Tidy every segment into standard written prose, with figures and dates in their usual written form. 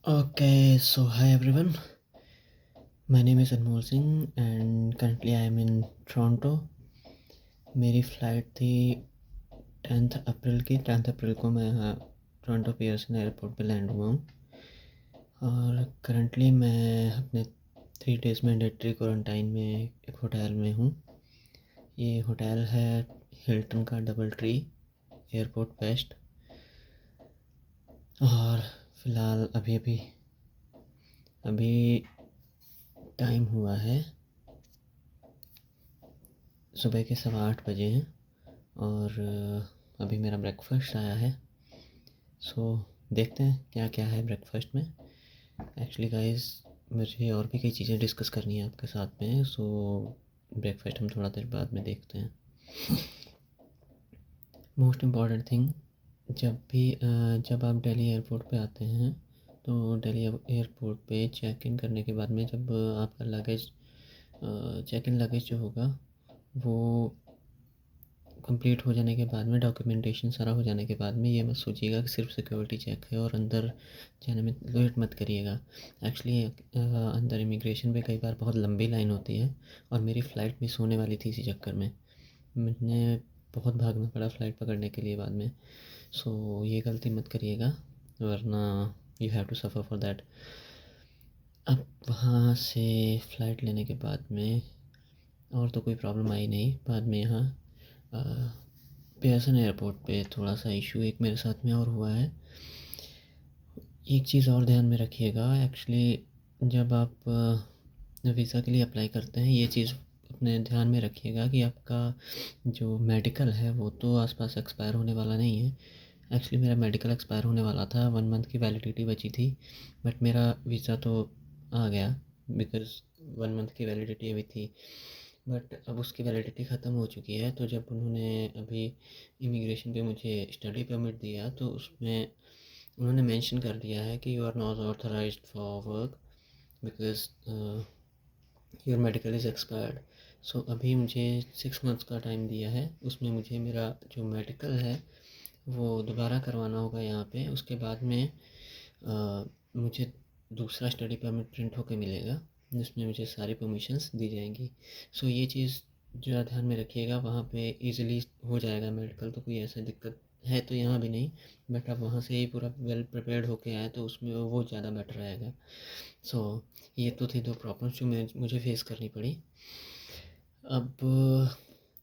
Okay, so hi everyone. My name is Anmol Singh and currently I am in Toronto. मेरी flight थी 10th अप्रैल की। 10th अप्रैल को मैं यहाँ टोरंटो पियर्सन एयरपोर्ट पे लैंड हुआ हूँ और करंटली मैं अपने 3 डेज़ मैंडेटरी क्वारंटाइन में एक होटल में हूँ। ये होटल है हिल्टन का डबल ट्री एयरपोर्ट वेस्ट। और फ़िलहाल अभी टाइम हुआ है सुबह के 8:15 हैं और अभी मेरा ब्रेकफास्ट आया है। सो देखते हैं क्या क्या है ब्रेकफास्ट में। एक्चुअली गाइस मुझे और भी कई चीज़ें डिस्कस करनी है आपके साथ में। सो ब्रेकफास्ट हम थोड़ा देर बाद में देखते हैं। मोस्ट इम्पॉर्टेंट थिंग, जब आप दिल्ली एयरपोर्ट पे आते हैं तो दिल्ली एयरपोर्ट पे चेक इन करने के बाद में जब आपका लगेज चेक इन लगेज जो होगा वो कंप्लीट हो जाने के बाद में, डॉक्यूमेंटेशन सारा हो जाने के बाद में, ये मत सोचिएगा कि सिर्फ सिक्योरिटी चेक है और अंदर जाने में वेट मत करिएगा। एक्चुअली अंदर इमिग्रेशन पे कई बार बहुत लंबी लाइन होती है और मेरी फ़्लाइट मिस होने वाली थी इसी चक्कर में। मैंने बहुत भागना पड़ा फ़्लाइट पकड़ने के लिए बाद में। सो ये गलती मत करिएगा वरना you have to suffer for that. अब वहाँ से फ़्लाइट लेने के बाद में और तो कोई प्रॉब्लम आई नहीं। बाद में यहाँ पियर्सन एयरपोर्ट पे थोड़ा सा इशू एक मेरे साथ में और हुआ है। एक चीज़ और ध्यान में रखिएगा, एक्चुअली जब आप वीज़ा के लिए अप्लाई करते हैं ये चीज़ अपने ध्यान में रखिएगा कि आपका जो मेडिकल है वो तो आसपास एक्सपायर होने वाला नहीं है। एक्चुअली मेरा मेडिकल एक्सपायर होने वाला था, 1 मंथ की वैलिडिटी बची थी, बट मेरा वीज़ा तो आ गया बिकॉज़ 1 मंथ की वैलिडिटी अभी थी। बट अब उसकी वैलिडिटी ख़त्म हो चुकी है। तो जब उन्होंने अभी इमिग्रेशन पे मुझे स्टडी परमिट दिया तो उसमें उन्होंने मेंशन कर दिया है कि you are not authorized for work because your medical is expired. So अभी मुझे 6 मंथ्स का टाइम दिया है, उसमें मुझे मेरा जो मेडिकल है वो दोबारा करवाना होगा यहाँ पे। उसके बाद में मुझे दूसरा स्टडी परमिट प्रिंट होकर मिलेगा जिसमें मुझे सारी परमिशंस दी जाएंगी। सो ये चीज़ ज़रा ध्यान में रखिएगा। वहाँ पे इजीली हो जाएगा मेडिकल, तो कोई ऐसा दिक्कत है तो यहाँ भी नहीं, बट आप वहाँ से ही पूरा वेल प्रिपेयर्ड होके आए तो उसमें वो ज़्यादा बेटर रहेगा। सो ये तो थी 2 प्रॉब्लम्स जो मुझे फेस करनी पड़ी। अब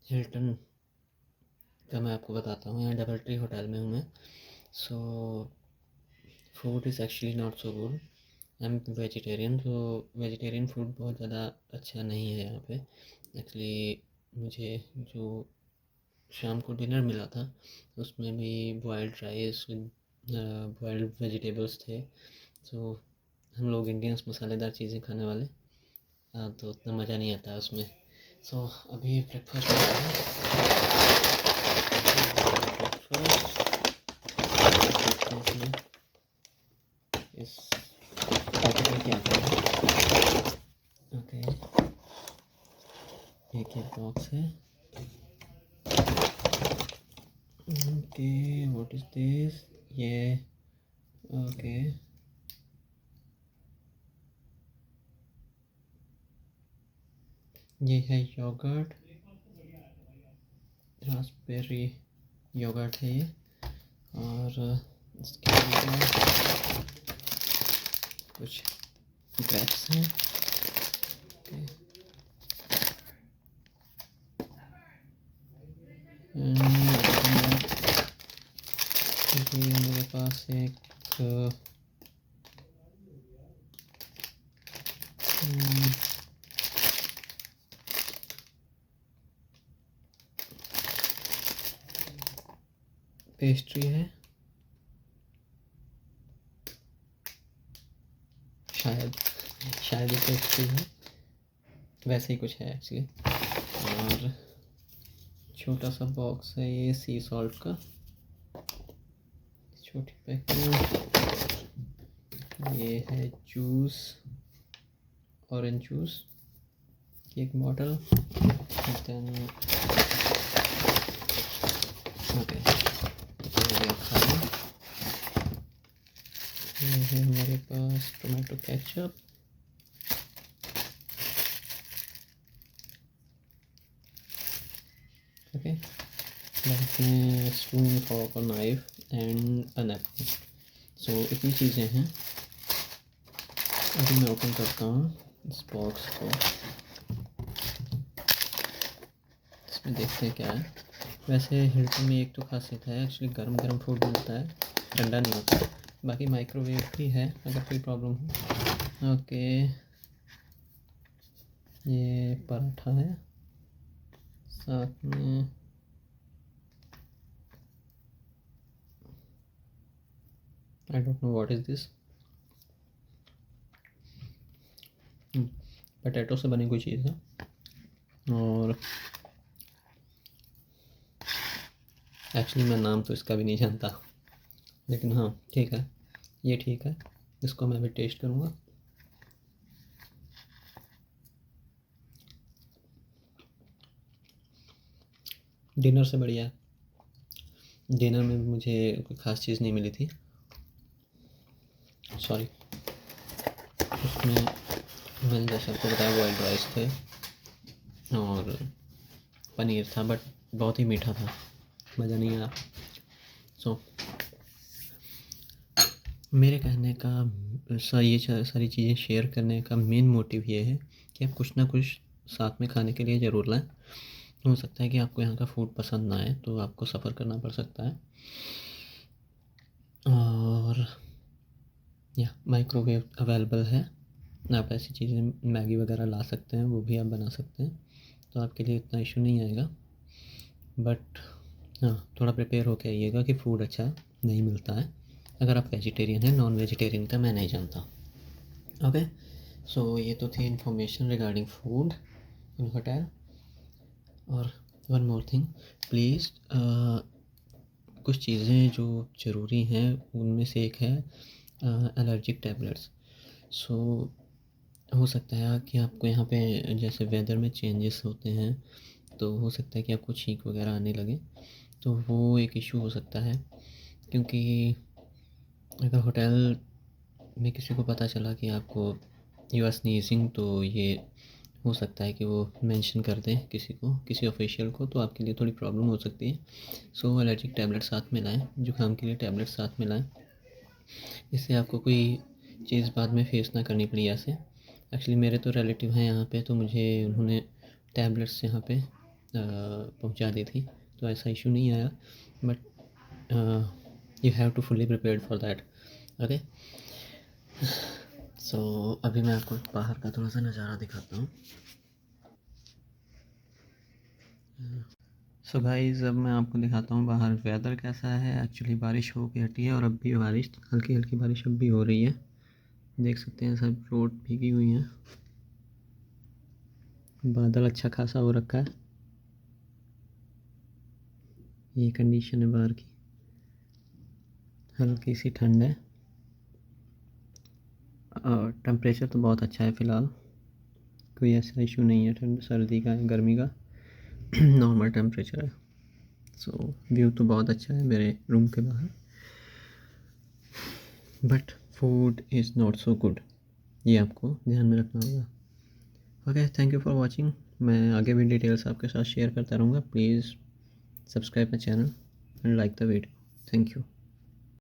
हिल्टन का मैं आपको बताता हूँ। यहाँ डबल ट्री होटल में हूँ मैं। So food is actually not so good. I am vegetarian, तो वेजिटेरियन फूड बहुत ज़्यादा अच्छा नहीं है यहाँ पे। एक्चुअली मुझे जो शाम को डिनर मिला था उसमें भी boiled rice with boiled vegetables थे। तो हम लोग इंडियंस मसालेदार चीज़ें खाने वाले, तो उतना मज़ा नहीं आता उसमें। सो अभी ब्रेकफास्ट इस पैकेट में क्या आता है। ओके, एक ये बॉक्स है। Okay, what is this? ये ओके, ये है योगर्ट, रास्पबेरी योगर्ट है ये। और इसके अंदर कुछ ग्रेप्स हैं। ओके, ये मेरे पास एक पेस्ट्री है, शायद ये पेस्ट्री है, वैसे ही कुछ है एक्चुअली। और छोटा सा बॉक्स है ये सी सॉल्ट का, छोटी पैकिंग। ये है जूस, ऑरेंज जूस की एक बॉटल। देन ओके, खाली। ये है हमारे पास टोमेटो केचप, ओके। इसमें स्पून, फॉर्क और नाइफ एंड अ नैपकिन। सो इतनी चीज़ें हैं। अभी मैं ओपन करता हूँ इस बॉक्स को, इसमें देखते हैं क्या है। वैसे हिल्टन में एक तो खासियत है, एक्चुअली गर्म गर्म फूड मिलता है, ठंडा नहीं होता। बाकी माइक्रोवेव भी है अगर कोई प्रॉब्लम हो। ओके, ये पराठा है, साथ में I don't know what is this, potato से बनी कोई चीज़ है। और एक्चुअली मैं नाम तो इसका भी नहीं जानता, लेकिन हाँ ठीक है, ये ठीक है, इसको मैं भी टेस्ट करूँगा। डिनर से बढ़िया है। डिनर में मुझे कोई ख़ास चीज़ नहीं मिली थी, सॉरी। उसमें मैंने जैसे आपको बताया बॉइल्ड राइस थे और पनीर था, बट बहुत ही मीठा था, मज़ा नहीं आया। सो मेरे कहने का ये सारी चीज़ें शेयर करने का मेन मोटिव ये है कि आप कुछ ना कुछ साथ में खाने के लिए ज़रूर लाएं। हो सकता है कि आपको यहाँ का फूड पसंद ना आए, तो आपको सफ़र करना पड़ सकता है। और या माइक्रोवेव अवेलेबल है, आप ऐसी चीज़ें मैगी वगैरह ला सकते हैं, वो भी आप बना सकते हैं, तो आपके लिए इतना इशू नहीं आएगा। बट हाँ, थोड़ा प्रिपेयर होके आइएगा कि फ़ूड अच्छा नहीं मिलता है अगर आप वेजिटेरियन हैं। नॉन वेजिटेरियन का मैं नहीं जानता। ओके, सो ये तो थी information regarding food in hotel. और वन मोर थिंग, प्लीज़, कुछ चीज़ें जो ज़रूरी हैं उनमें से एक है एलर्जिक टैबलेट्स। सो हो सकता है कि आपको यहाँ पे जैसे वेदर में चेंजेस होते हैं, तो हो सकता है कि आपको छींक वगैरह आने लगे, तो वो एक इशू हो सकता है। क्योंकि अगर होटल में किसी को पता चला कि आपको यू आर स्नीजिंग, तो ये हो सकता है कि वो मेंशन कर दें किसी को, किसी ऑफिशियल को, तो आपके लिए थोड़ी प्रॉब्लम हो सकती है। सो एलर्जिक टैबलेट साथ में लाएं, जुकाम के लिए टैबलेट साथ में लाएं, इससे आपको कोई चीज़ बाद में फेस ना करनी पड़ी ऐसे। एक्चुअली मेरे तो रिलेटिव हैं यहाँ पे, तो मुझे उन्होंने टैबलेट्स यहाँ पे पहुँचा दी थी, तो ऐसा इशू नहीं आया। But you have to fully prepared for that, okay. So अभी मैं आपको बाहर का थोड़ा सा नज़ारा दिखाता हूँ। सो गाइस, अब मैं आपको दिखाता हूँ बाहर वेदर कैसा है। एक्चुअली बारिश हो के हटी है और अब भी बारिश, हल्की हल्की बारिश अब भी हो रही है। देख सकते हैं सब रोड भीगी हुई हैं, बादल अच्छा खासा हो रखा है। ये कंडीशन है बाहर की, हल्की सी ठंड है और टेम्परेचर तो बहुत अच्छा है फ़िलहाल, कोई ऐसा इशू नहीं है ठंड सर्दी का या गर्मी का। नॉर्मल टेम्परेचर है। सो व्यू तो बहुत अच्छा है मेरे रूम के बाहर, but food is not so good, ये आपको ध्यान में रखना होगा। Okay, thank you for watching. मैं आगे भी डिटेल्स आपके साथ शेयर करता रहूँगा। Please subscribe my channel and like the video. Thank you.